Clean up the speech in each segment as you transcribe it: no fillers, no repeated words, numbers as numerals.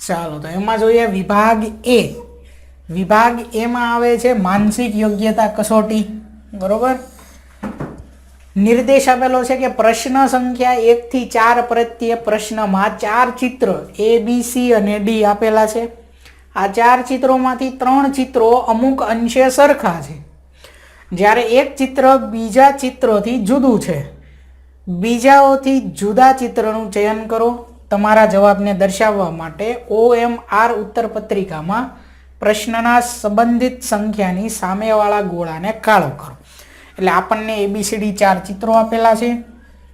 ચાલો તો એમાં જોઈએ વિભાગ એ. વિભાગ એમાં આવે છે માનસિક યોગ્યતા કસોટી. બરોબર. નિર્દેશ આપેલો છે કે પ્રશ્ન સંખ્યા 1 થી 4 પ્રત્યે પ્રશ્નમાં 4 ચિત્ર A B C અને D આપેલા છે. આ 4 ચિત્રોમાંથી 3 ચિત્રો અમુક અંશે સરખા છે, જ્યારે એક ચિત્ર બીજા ચિત્રોથી જુદું છે. બીજાઓથી જુદા ચિત્રનું ચયન કરો. તમારા જવાબને દર્શાવવા માટે OMR ઉત્તર પત્રિકામાં પ્રશ્નના સંબંધિત સંખ્યાની સામેવાળા ગોળાને કાળો કરો. એટલે આપણને ABCD 4 ચિત્રો આપેલા છે.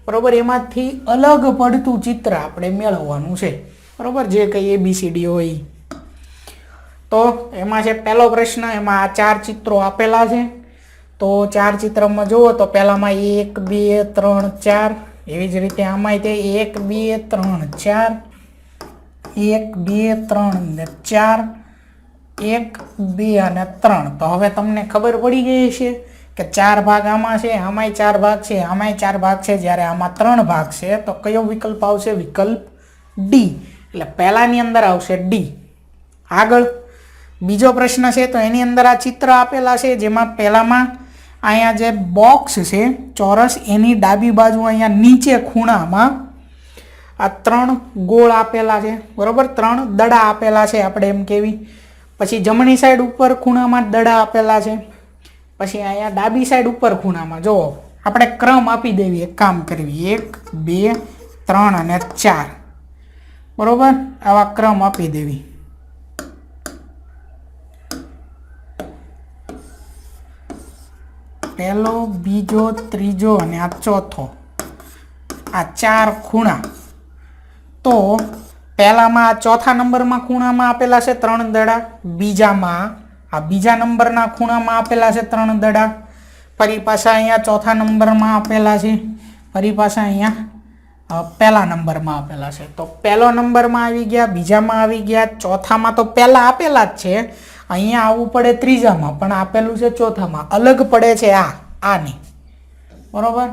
બરોબર. એમાંથી અલગ પડતું ચિત્ર આપણે મેળવવાનું છે. બરોબર. જે કંઈ ABCD હોય. તો એમાં છે પહેલો પ્રશ્ન. એમાં આ 4 ચિત્રો આપેલા છે. તો 4 ચિત્રમાં જુઓ તો પહેલામાં 1 2 3 4, એવી જ રીતે આમાંય તે 1 2 3 4, 1 2 3 ને 4, 1 2 અને 3. તો હવે તમને ખબર પડી ગઈ છે કે 4 ભાગ આમાં છે, આમાંય 4 ભાગ છે, આમાંય 4 ભાગ છે, જ્યારે આમાં 3 ભાગ છે. તો કયો વિકલ્પ આવશે? વિકલ્પ ડી. એટલે પહેલાની અંદર આવશે ડી. આગળ બીજો પ્રશ્ન છે તો એની અંદર આ ચિત્ર આપેલા છે, જેમાં પહેલામાં અહીંયા જે બોક્સ છે ચોરસ, એની ડાબી બાજુ અહીંયા નીચે ખૂણામાં આ 3 ગોળ આપેલા છે. બરોબર. 3 દડા આપેલા છે આપણે એમ કેવી. પછી જમણી સાઈડ ઉપર ખૂણામાં દડા આપેલા છે. પછી અહીંયા ડાબી સાઈડ ઉપર ખૂણામાં જુઓ આપણે ક્રમ આપી દેવી, એક કામ કરવી, 1 2 3 અને 4. બરોબર. આવા ક્રમ આપી દેવી. પહેલો, બીજો, ત્રીજો અને આ ચોથો. આ 4 ખૂણા. તો પહેલામાં આ ચોથા નંબરમાં ખૂણામાં આપેલા છે 3 દડા. બીજામાં આ બીજા નંબરના ખૂણામાં આપેલા છે 3 દડા. ફરી પાછા અહીંયા ચોથા નંબરમાં આપેલા છે. ફરી પાછા અહીંયા પહેલા નંબરમાં આપેલા છે. તો પહેલો નંબરમાં આવી ગયા, બીજામાં આવી ગયા, ચોથામાં તો પહેલા આપેલા જ છે. અહીંયા આવવું પડે ત્રીજામાં, પણ આપેલું છે ચોથામાં. અલગ પડે છે આની. બરોબર.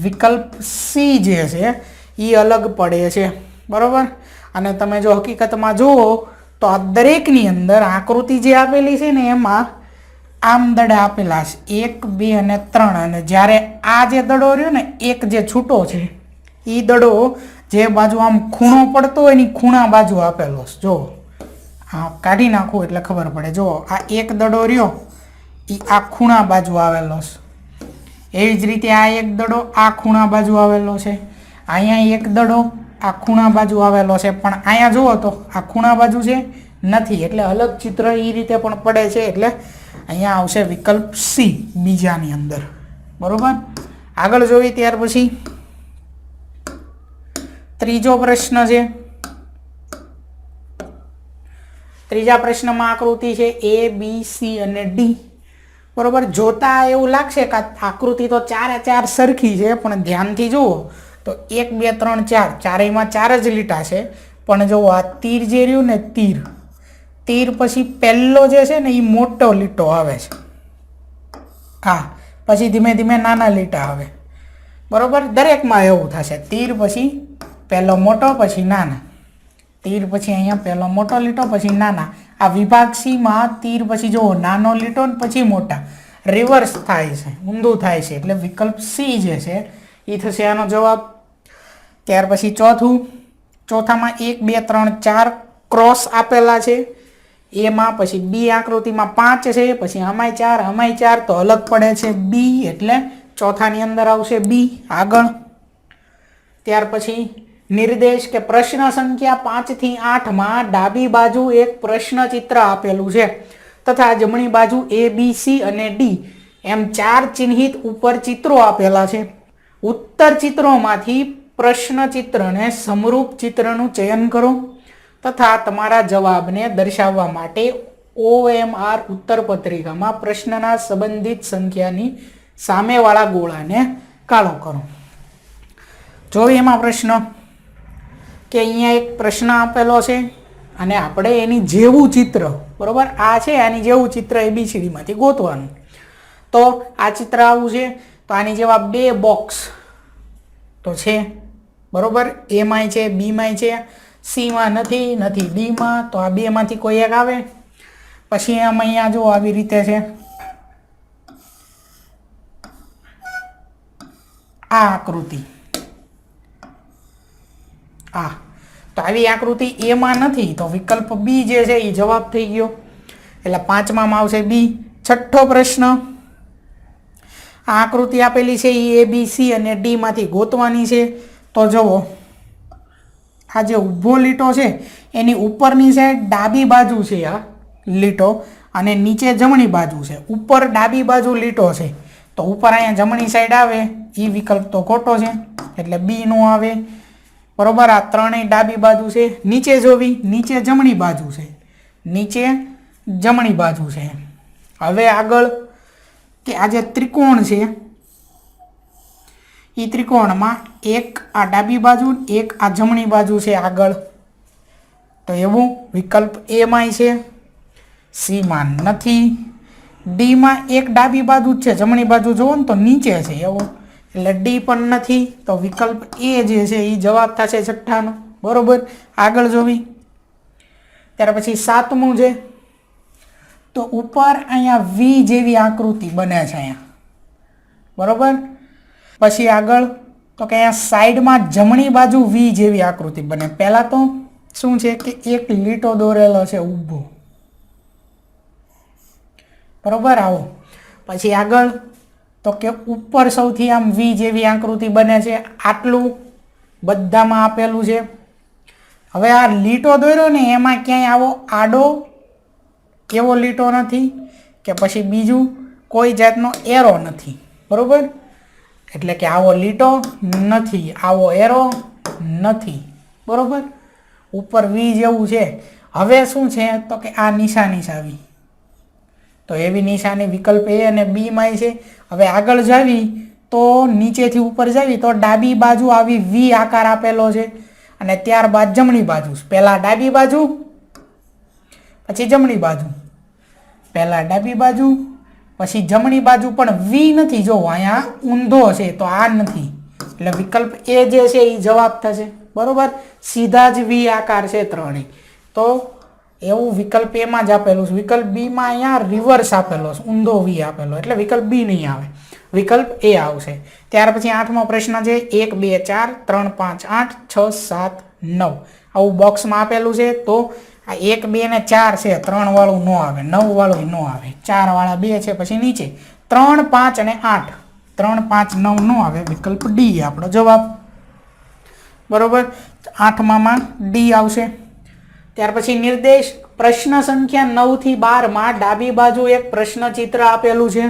વિકલ્પ સી જે છે એ અલગ પડે છે. બરોબર. અને તમે જો હકીકતમાં જુઓ તો આ દરેકની અંદર આકૃતિ જે આપેલી છે ને એમાં આમ દડા આપેલા છે 1 2 અને 3. અને જ્યારે આ જે દડો રહ્યો ને એક જે છૂટો છે એ દડો જે બાજુ આમ ખૂણો પડતો હોય એની ખૂણા બાજુ આપેલો છે. જો હા, કાઢી નાખું એટલે ખબર પડે. જો આ એક દડો રહ્યો એ આ ખૂણા બાજુ આવેલો છે. એવી જ રીતે આ એક દડો આ ખૂણા બાજુ આવેલો છે. અહીંયા એક દડો આ ખૂણા બાજુ આવેલો છે, પણ અહીંયા જુઓ તો આ ખૂણા બાજુ છે નથી, એટલે અલગ ચિત્ર એ રીતે પણ પડે છે. એટલે અહીંયા આવશે વિકલ્પ સી બીજાની અંદર. બરોબર. આગળ જોઈએ ત્યાર પછી ત્રીજો પ્રશ્ન છે. ત્રીજા પ્રશ્નમાં આકૃતિ છે A B C અને D. બરોબર. જોતા એવું લાગશે કે આકૃતિ તો 4 સરખી છે, પણ ધ્યાનથી જુઓ તો 1 2 3 4 ચારેયમાં 4 જ લીટા છે. પણ જો આ તીર જે રહ્યું ને તીર પછી પહેલો જે છે ને એ મોટો લીટો આવે છે. હા, પછી ધીમે ધીમે નાના લીટા આવે. બરોબર. દરેકમાં એવું થશે. તીર પછી પહેલો મોટો, પછી નાના. તીર પછી અહીંયા પહેલો મોટો લીટો, પછી નાના. આ વિભાગ સીમાં તીર પછી જુઓ નાનો લીટો ને પછી મોટા. રિવર્સ થાય છે, ઊંધું થાય છે. એટલે વિકલ્પ સી જે છે એ થશે આનો જવાબ. ત્યાર પછી ચોથામાં 1 2 3 4 ક્રોસ આપેલા છે. એમાં પછી બી આકૃતિમાં 5 છે, પછી આમાંય 4 આમાંય 4, તો અલગ પડે છે બી, એટલે ચોથાની અંદર આવશે બી. આગળ ત્યાર પછી નિર્દેશ કે પ્રશ્ન સંખ્યા 5 થી 8માં ડાબી બાજુ એક પ્રશ્ન ચિત્ર આપેલું છે તથા જમણી બાજુ A B C અને D એમ 4 ચિહ્નિત ઉપર ચિત્રો આપેલા છે. ઉત્તર ચિત્રોમાંથી પ્રશ્ન ચિત્રને સમરૂપ ચિત્રનું ચયન કરો તથા તમારા જવાબને દર્શાવવા માટે OMR ઉત્તર પત્રિકામાં પ્રશ્નના સંબંધિત સંખ્યાની સામેવાળા ગોળાને કાળો કરો. જો એમાં પ્રશ્ન કે અહીંયા એક પ્રશ્ન આપેલો છે અને આપણે એની જેવું ચિત્ર, બરોબર, આ છે આની જેવું ચિત્ર ABCD માંથી ગોતવાનું. તો આ ચિત્ર આવું છે, તો આની જેવા 2 બોક્સ તો છે, બરોબર, A માંય છે, B માંય છે, સીમાં નથી ડીમાં, તો આ બેમાંથી કોઈ એક આવે. પછી આમ અહીંયા જો આવી રીતે છે આ આકૃતિ, આ તો આવી આકૃતિ એમાં નથી, તો વિકલ્પ બી જે છે એ જવાબ થઈ ગયો. એટલે 5માં આવશે બી. છઠ્ઠો પ્રશ્ન, આ આકૃતિ આપેલી છે એ A B C અને D માંથી ગોતવાની છે. તો જુઓ આ જે ઊભો લીટો છે એની ઉપરની સાઈડ ડાબી બાજુ છે આ લીટો, અને નીચે જમણી બાજુ છે. ઉપર ડાબી બાજુ લીટો છે, તો ઉપર અહીંયા જમણી સાઈડ આવે એ વિકલ્પ તો ખોટો છે, એટલે બી નો આવે. બરોબર, આ ત્રણેય ડાબી બાજુ છે. નીચે જોવી, નીચે જમણી બાજુ છે, નીચે જમણી બાજુ છે. હવે આગળ કે આ જે ત્રિકોણ છે એ ત્રિકોણમાં એક આ ડાબી બાજુ, એક આ જમણી બાજુ છે આગળ, તો એવું વિકલ્પ એ માં છે. સી માં નથી. ડી માં એક ડાબી બાજુ જ છે, જમણી બાજુ જોવો ને તો નીચે છે એવું, એટલે ડી પણ નથી. તો વિકલ્પ એ જે છે એ જવાબ થશે છઠ્ઠાનો. બરોબર, આગળ જોવી. ત્યાર પછી 7મું છે, તો ઉપર અહીંયા વી જેવી આકૃતિ બને છે અહીંયા. બરોબર, પછી આગળ તો કે અહીંયા સાઈડમાં જમણી બાજુ વી જેવી આકૃતિ બને. પહેલાં તો શું છે કે એક લીટો દોરેલો છે ઊભો. બરોબર, આવો. પછી આગળ તો કે ઉપર સૌથી આમ વી જેવી આકૃતિ બને છે. આટલું બધામાં આપેલું છે. હવે આ લીટો દોર્યો ને એમાં ક્યાંય આવો આડો કેવો લીટો નથી, કે પછી બીજું કોઈ જાતનો એરો નથી. બરોબર, એટલે કે આવો લીટો નથી, આવો એરો નથી. બરોબર, ઉપર વી જેવું છે. હવે શું છે તો કે આ નિશાની આવી, તો એવી નિશાની વિકલ્પ એ અને બી માં છે. હવે આગળ જાવી તો નીચેથી ઉપર જાવી તો ડાબી બાજુ આવી વી આકાર આપેલો છે, અને ત્યારબાદ જમણી બાજુ. પહેલા ડાબી બાજુ પછી જમણી બાજુ, પહેલા ડાબી બાજુ પછી જમણી બાજુ, પણ વી નથી. જો અહીંયા ઊંધો છે તો આ નથી, એટલે વિકલ્પ એ જે છે એ જવાબ થશે. બરોબર, સીધા જ વી આકાર છે ત્રણેય, તો એવું વિકલ્પ એમાં જ આપેલું છે. વિકલ્પ બી માં અહીંયા રિવર્સ આપેલો છે, ઊંધો વી આપેલો, એટલે વિકલ્પ બી નહીં આવે, વિકલ્પ એ આવશે. ત્યાર પછી 8મો પ્રશ્ન છે, 1 2 4 3 5 8 6 7 9 આવું બોક્સમાં આપેલું છે. તો આ 1 2 ને 4 છે, 3 વાળું ન આવે, 9 વાળું ન આવે, 4 વાળા 2 છે, પછી નીચે 3 5 અને 8, 3 5 9 ન આવે, વિકલ્પ ડી આપણો જવાબ. બરોબર, 8માં ડી આવશે. ત્યાર પછી નિર્દેશ પ્રશ્ન સંખ્યા 9 થી 12 માં ડાબી બાજુ એક પ્રશ્ન ચિત્ર આપેલું છે,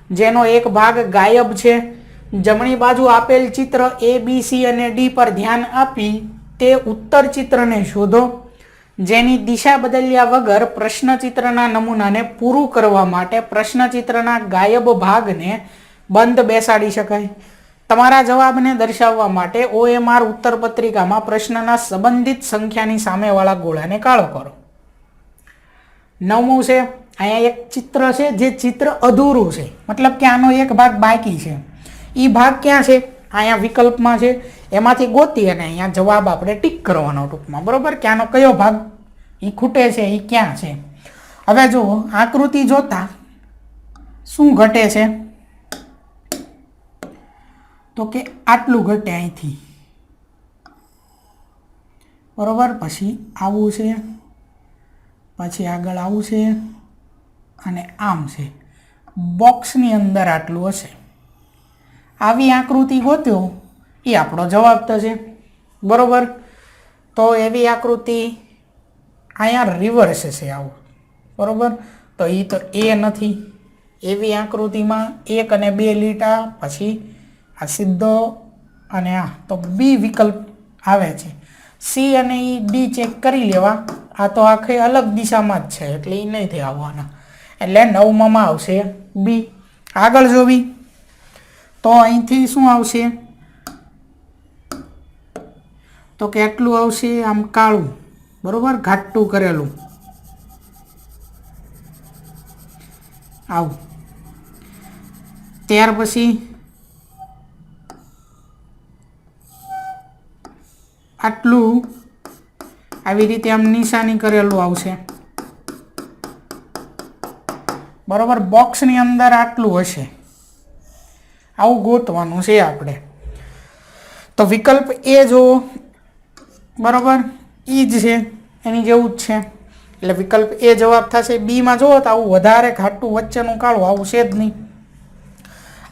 જેનો એક ભાગ ગાયબ છે. જમણી બાજુ આપેલ ચિત્ર A B C અને D પર ધ્યાન આપી તે ઉત્તર ચિત્રને શોધો, જેની દિશા બદલ્યા વગર પ્રશ્નચિત્રના નમૂનાને પૂરું કરવા માટે પ્રશ્નચિત્રના ગાયબ ભાગને બંધ બેસાડી શકાય. તમારા જવાબને દર્શાવવા માટે OMR ઉત્તર પત્રિકામાં પ્રશ્નના સંબંધિત સંખ્યાની સામેવાળા ગોળાને કાળો કરો. 9મું છે, અહીંયા એક ચિત્ર છે, જે ચિત્ર અધૂરું છે, મતલબ કે આનો એક ભાગ બાકી છે. એ ભાગ ક્યાં છે? અહીંયા વિકલ્પમાં છે, એમાંથી ગોતી અને અહીંયા જવાબ આપણે ટીક કરવાનો ટૂંકમાં. બરોબર, કે આનો કયો ભાગ એ ખૂટે છે, એ ક્યાં છે. હવે જુઓ, આકૃતિ જોતા શું ઘટે છે, તો કે આટલું ઘટે અહીંથી. બરોબર, પછી આવું છે, પછી આગળ આવું છે, અને આમ છે. બોક્સની અંદર આટલું હશે. આવી આકૃતિ ગોત્યો એ આપણો જવાબ થશે. બરોબર, તો એવી આકૃતિ અહીંયા રિવર્સ છે આવું. બરોબર, તો એ તો એ નથી. એવી આકૃતિમાં 1 અને 2 લીટા, પછી આ સીધો, અને આ તો બી વિકલ્પ આવે છે. સી અને ઈ ડી ચેક કરી લેવા, આ તો આખી અલગ દિશામાં જ છે, એટલે એ નહીં આવવાના, એટલે 9માં આવશે બી. આગળ જોવી તો અહીંથી શું આવશે, તો કે એટલું આવશે આમ કાળું. બરોબર, ઘાટું કરેલું આવું. ત્યાર પછી આટલું આવી રીતે આમ નિશાની કરેલું આવશે, બરોબર. બોક્સની અંદર આટલું હશે, આવું ગોતવાનું છે આપણે. તો વિકલ્પ એ જો બરોબર એ જ છે, એની જેવું જ છે, એટલે વિકલ્પ એ જવાબ થશે. બીમાં જુઓ તો આવું વધારે ઘાટું વચ્ચેનું કાળું આવું છે જ નહીં.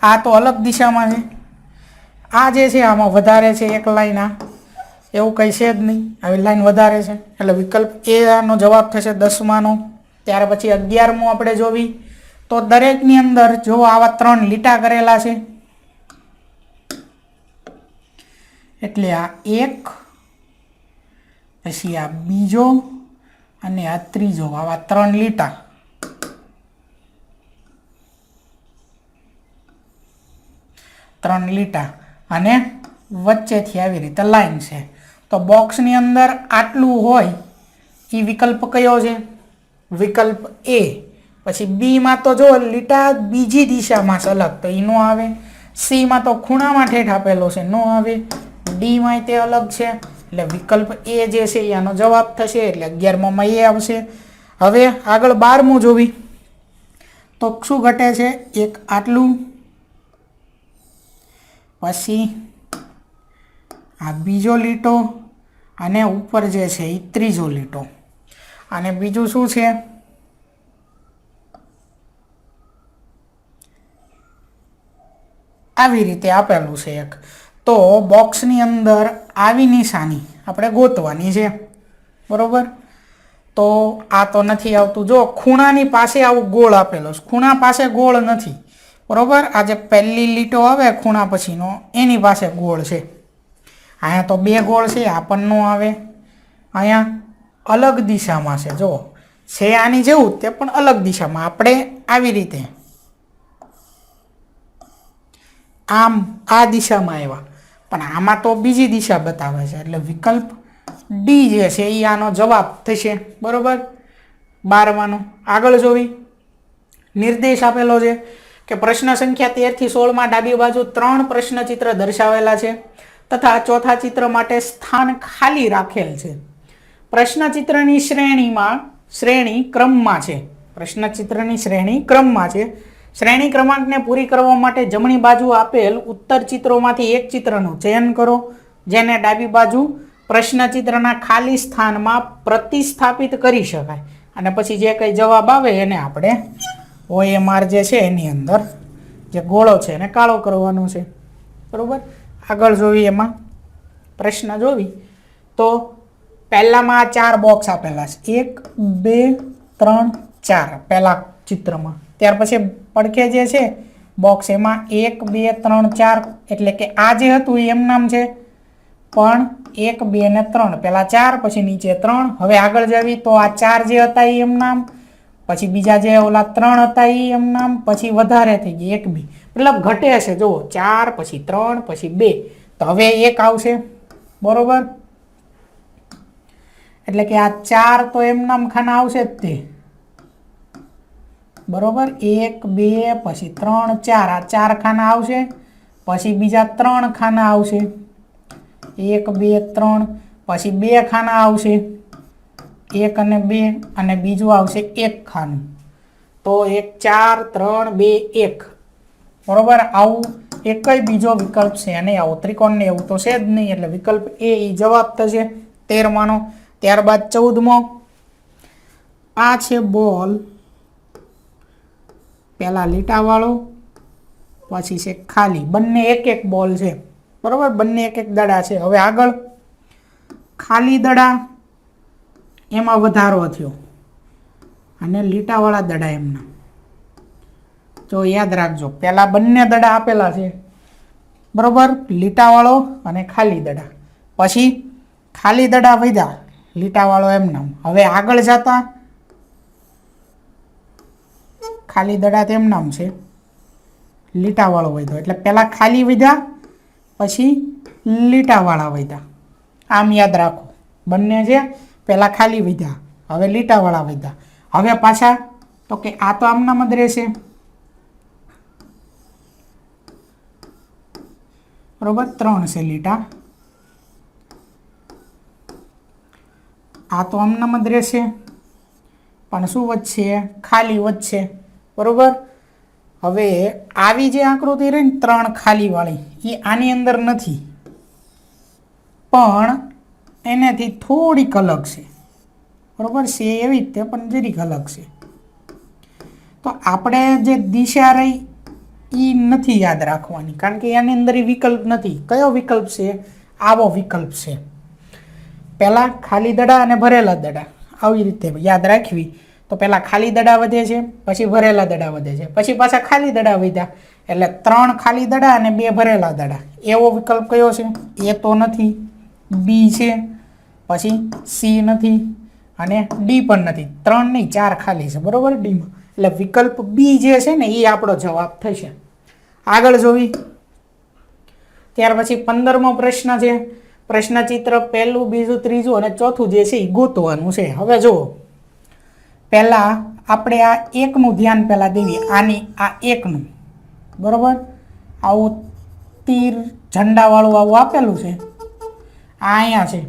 આ તો અલગ દિશામાં છે, આ જે છે આમાં વધારે છે એક લાઈન, આ એવું કંઈ છે જ નહીં, આવી લાઈન વધારે છે, એટલે વિકલ્પ એ નો જવાબ થશે 10માનો. ત્યાર પછી 11મું આપણે જોવી તો દરેકની અંદર જો આવા 3 લીટા કરેલા છે, એટલે આ એક, પછી આ બીજો અને આ ત્રીજો, આવા 3 લીટા. અને વચ્ચેથી આવી રીતે લાઈન છે. તો બોક્સની અંદર આટલું હોય એ વિકલ્પ કયો છે? વિકલ્પ એ. પછી બીમાં તો જો લીટા બીજી દિશામાં છે અલગ, તો એ નો આવે. સીમાં તો ખૂણામાં ઠેઠ આપેલો છે, નો આવે. ડીમાં તે અલગ છે, એટલે વિકલ્પ એ જે છે એનો જવાબ થશે, એટલે 11માં એ આવશે. હવે આગળ 12મું જોવી તો શું ઘટે છે? એક આટલું, પછી આ બીજો લીટો અને ઉપર જે છે એ ત્રીજો લીટો. અને બીજું શું છે? આવી રીતે આપેલું છે એક. તો બોક્સની અંદર આવી નિશાની આપણે ગોતવાની છે, બરોબર. તો આ તો નથી આવતું. જો ખૂણાની પાસે આવું ગોળ આપેલો છે, ખૂણા પાસે ગોળ નથી, બરોબર. આ જે પહેલી લીટો આવે ખૂણા પછીનો એની પાસે ગોળ છે. અહીંયા તો 2 ગોળ છે, આ પણ નો આવે. અહીંયા અલગ દિશામાં છે, જો છે આની જેવું તે પણ અલગ દિશામાં. આપણે આવી રીતે આમ આ દિશામાં આવ્યા, પણ આમાં તો બીજી દિશા બતાવે છે, એટલે વિકલ્પ ડી જે છે એ આનો જવાબ થશે, બરોબર. 12માનો આગળ જોવી. નિર્દેશ આપેલો છે કે પ્રશ્ન સંખ્યા 13 થી 16માં ડાબી બાજુ 3 પ્રશ્ન ચિત્ર દર્શાવેલા છે તથા ચોથા ચિત્ર માટે સ્થાન ખાલી રાખેલ છે. પ્રશ્ન ચિત્રની શ્રેણી ક્રમમાં છે. પ્રશ્ન ચિત્રની શ્રેણી ક્રમમાં છે. શ્રેણી ક્રમાંકને પૂરી કરવા માટે જમણી બાજુ આપેલ ઉત્તર ચિત્રોમાંથી એક ચિત્રનું ચયન કરો, જેને ડાબી બાજુ પ્રશ્ન ચિત્રના ખાલી સ્થાનમાં પ્રતિસ્થાપિત કરી શકાય. અને પછી જે કંઈ જવાબ આવે એને આપણે OMR જે છે એની અંદર જે ગોળો છે એને કાળો કરવાનો છે, બરોબર. આગળ જોવી, એમાં પ્રશ્ન જોવી તો પહેલામાં 4 બોક્સ આપેલા છે, 1 2 3 4 પહેલા ચિત્રમાં. ત્યાર પછી પડખે જે છે બોક્સ એમાં 1 2 3 4, એટલે કે આ જે હતું એ એમ નામ છે, પણ 1 2 ને 3 પહેલા 4 પછી નીચે 3. હવે આગળ જવી તો આ 4 જે હતા એ એમ નામ, પછી બીજા જે ઓલા 3 હતા એ એમ નામ, પછી વધારે થઈ ગઈ 1 2, મતલબ ઘટે છે. જુઓ 4 પછી 3 પછી 2, તો હવે 1 આવશે, બરોબર. એટલે કે આ 4 તો એમ નામ ખાના આવશે જ તે, બરોબર. 1 2 પછી 3 4, આ 4 ખાના આવશે. પછી બીજા 3 ખાના આવશે, 1 2 3, પછી 2 ખાના આવશે, 1 અને 2, અને બીજું આવશે 1 ખાનું. તો 1 4 3 2 1, બરોબર. આવું એકય બીજો વિકલ્પ છે નહીં, આવો ત્રિકોણ ને એવું તો છે જ નહીં, એટલે વિકલ્પ એ જવાબ થશે 13માનો. ત્યારબાદ 14મો, આ છે બોલ, પહેલા લીટાવાળો, પછી છે ખાલી, બંને એક એક બોલ છે, બરોબર. બંને એક એક દડા છે. હવે આગળ ખાલી દડા એમાં વધારો થયો અને લીટાવાળા દડા એમના. તો યાદ રાખજો, પહેલા બંને દડા આપેલા છે, બરોબર. લીટાવાળો અને ખાલી દડા, પછી ખાલી દડા વધ્યા, લીટાવાળો એમનામ. હવે આગળ જતા ખાલી દડા તેમ નામ છે, લીટાવાળો વધ્યો, એટલે પહેલા ખાલી વધ્યા પછી લીટાવાળા વધ્યા. આમ યાદ રાખો, બંને છે પહેલા ખાલી વધ્યા, હવે લીટાવાળા વધ્યા. હવે પાછા તો કે આ તો આમનામ જ રહેશે, બરોબર. 3 છે લીટા, આ તો આમનામ જ રહેશે, પણ શું વધશે? ખાલી વધશે, બરોબર. હવે આવી જે આકૃતિ રહી ને 3 ખાલીવાળી, એ આની અંદર નથી, પણ એનાથી થોડીક અલગ છે, બરોબર છે એવી જ તે, પણ જરીક અલગ છે. તો આપણે જે દિશા રહી એ નથી યાદ રાખવાની, કારણ કે એની અંદર એ વિકલ્પ નથી. કયો વિકલ્પ છે? આવો વિકલ્પ છે. પહેલાં ખાલી દડા અને ભરેલા દડા આવી રીતે યાદ રાખવી. તો પહેલાં ખાલી દડા વધે છે, પછી ભરેલા દડા વધે છે, પછી પાછા ખાલી દડા વધ્યા, એટલે 3 ખાલી દડા અને 2 ભરેલા દડા. એવો વિકલ્પ કયો છે? એ તો નથી, બી છે, પછી સી નથી અને ડી પણ નથી. 3 નહીં 4 ખાલી છે, બરોબર, ડીમાં. એટલે વિકલ્પ બી જે છે ને એ આપણો જવાબ થશે. આગળ જોવી. ત્યાર પછી 15મો પ્રશ્ન છે. પ્રશ્નચિત્ર પહેલું, બીજું, ત્રીજું અને ચોથું જે છે એ ગોતવાનું છે. હવે જુઓ, પહેલાં આપણે આ એકનું ધ્યાન પહેલાં દેવી, આની આ એકનું, બરાબર. આવું તીર ઝંડાવાળું આવું આપેલું છે, આ અહીંયા છે.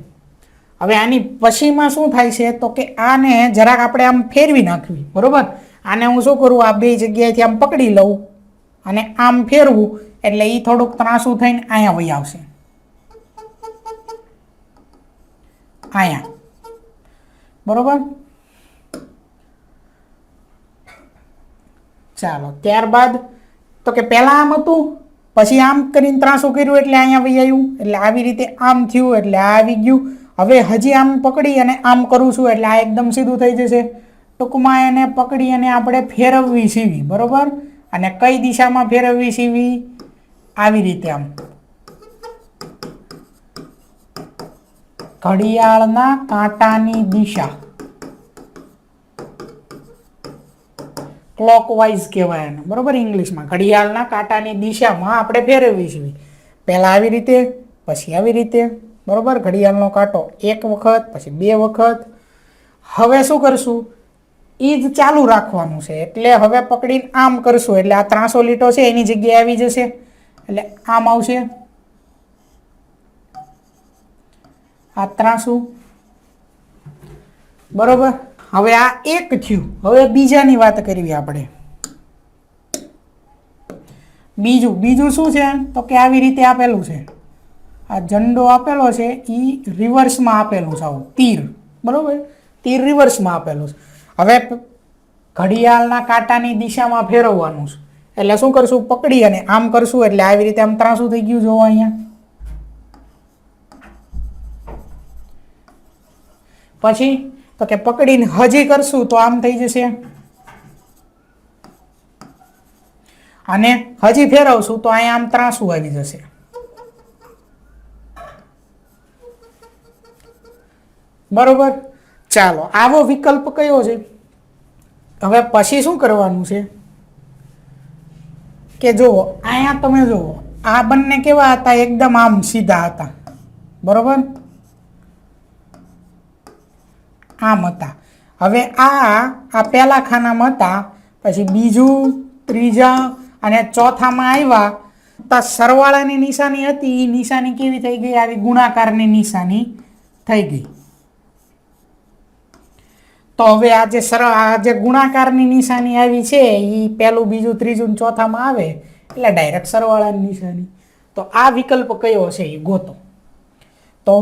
હવે આની પછીમાં શું થાય છે? તો કે આને જરાક આપણે આમ ફેરવી નાખવી, બરાબર. આને હું શું કરું? આ 2 જગ્યાએથી આમ પકડી લઉં અને આમ ફેરવું, એટલે એ થોડુંક ત્રાસું થઈને અહીંયા વહી આવશે, અહીંયા, બરોબર. ચાલો, ત્યારબાદ તો કે પહેલાં આમ હતું, પછી આમ કરીને ત્રાસું કર્યું એટલે અહીંયા વહી આવ્યું, એટલે આવી રીતે આમ થયું એટલે આ આવી ગયું. હવે હજી આમ પકડી અને આમ કરું છું એટલે આ એકદમ સીધું થઈ જશે. ટૂંકમાં એને પકડી અને આપણે ફેરવવી સીવી, બરોબર. અને કઈ દિશામાં ફેરવવી સીવી? આવી રીતે આમ ઘડિયાળના કાંટાની દિશા, ક્લોકવાઇઝ કહેવાય એને, બરોબર, ઇંગ્લિશમાં. ઘડિયાળના કાંટાની દિશામાં આપણે ફેરવવી છે. પહેલાં આવી રીતે, પછી આવી રીતે, બરોબર. ઘડિયાળનો કાંટો એક વખત, પછી 2 વખત. હવે શું કરશું? એ જ ચાલુ રાખવાનું છે. એટલે હવે પકડીને આમ કરશું એટલે આ ત્રાસો લીટો છે એની જગ્યાએ આવી જશે, એટલે આમ આવશે આ ત્રાસું, બરોબર. હવે આ એક થયું. હવે બીજાની વાત કરવી આપણે. બીજું શું છે? તો કે આવી રીતે આપેલું છે, આ ઝંડો આપેલો છે એ રિવર્સમાં આપેલું છે, આવું તીર, બરોબર. તીર રિવર્સમાં આપેલું છે. હવે ઘડિયાળના કાંટાની દિશામાં ફેરવવાનું છે, એટલે શું કરશું? પકડી અને આમ કરશું એટલે આવી રીતે આમ ત્રાસું થઈ ગયું, જોવો અહીંયા. પછી તો કે પકડીને હજી કરશું તો આમ થઈ જશે, અને હજી ફેરવશું તો અહીંયા આમ ત્રાસું આવી જશે, બરોબર. ચાલો, આવો વિકલ્પ કયો છે? હવે પછી શું કરવાનું છે કે જુઓ, અહીંયા તમે જુઓ, આ બંને કેવા હતા? એકદમ આમ સીધા હતા, બરોબર, આમ હતા. હવે આ પહેલા ખાનામાં હતા, પછી બીજું, ત્રીજા અને ચોથામાં આવ્યા તો સરવાળાની નિશાની હતી, એ નિશાની કેવી થઈ ગઈ? આવી ગુણાકારની નિશાની થઈ ગઈ. તો હવે આ જે ગુણાકારની નિશાની આવી છે એ પહેલું, બીજું, ત્રીજું, ચોથામાં આવે એટલે ડાયરેક્ટ સરવાળાની નિશાની. તો આ વિકલ્પ કયો છે એ ગોતો. તો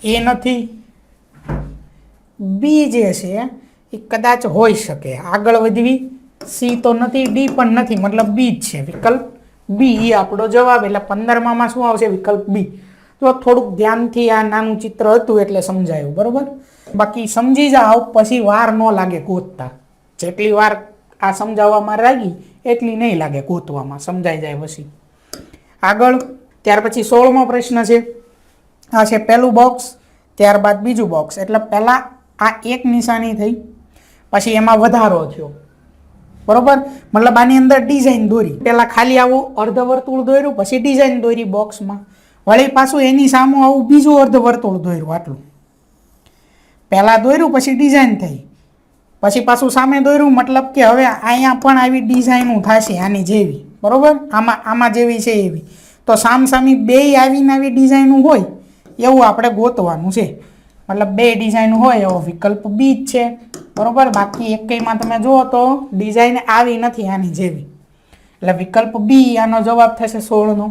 એ નથી, બી જે છે એ કદાચ હોઈ શકે. આગળ વધવી. સી તો નથી, ડી પણ નથી, મતલબ બી જ છે. વિકલ્પ બી એ આપણો જવાબ. એટલે 15માં શું આવશે? વિકલ્પ બી. તો થોડુંક ધ્યાનથી આ નાનું ચિત્ર હતું એટલે સમજાયું, બરોબર. બાકી સમજી જાઓ પછી વાર ન લાગે ગોતતા. જેટલી વાર આ સમજાવવામાં લાગી એટલી નહીં લાગે ગોતવામાં, સમજાઈ જાય પછી. આગળ ત્યાર પછી 16મો પ્રશ્ન છે. આ છે પહેલું બોક્સ, ત્યારબાદ બીજું બોક્સ. એટલે પહેલાં આ એક નિશાની થઈ, પછી એમાં વધારો થયો, બરોબર. મતલબ આની અંદર ડિઝાઇન દોરી. પહેલાં ખાલી આવું અર્ધવર્તુળ દોર્યું, પછી ડિઝાઇન દોરી બોક્સમાં. વળી પાછું એની સામે આવું બીજું અર્ધવર્તુળ દોર્યું, આટલું. પહેલાં દોર્યું, પછી ડિઝાઇન થઈ, પછી પાછું સામે દોર્યું. મતલબ કે હવે અહીંયા પણ આવી ડિઝાઇનું થશે આની જેવી, બરોબર. આમાં જેવી છે એવી. તો સામસામી બે આવીને આવી ડિઝાઇનું હોય એવું આપણે ગોતવાનું છે. મતલબ બે ડિઝાઇન હોય એવો વિકલ્પ બી જ છે, બરોબર. બાકી એકેયમાં તમે જુઓ તો ડિઝાઇન આવી નથી આની જેવી, એટલે વિકલ્પ બી આનો જવાબ થશે 16નો.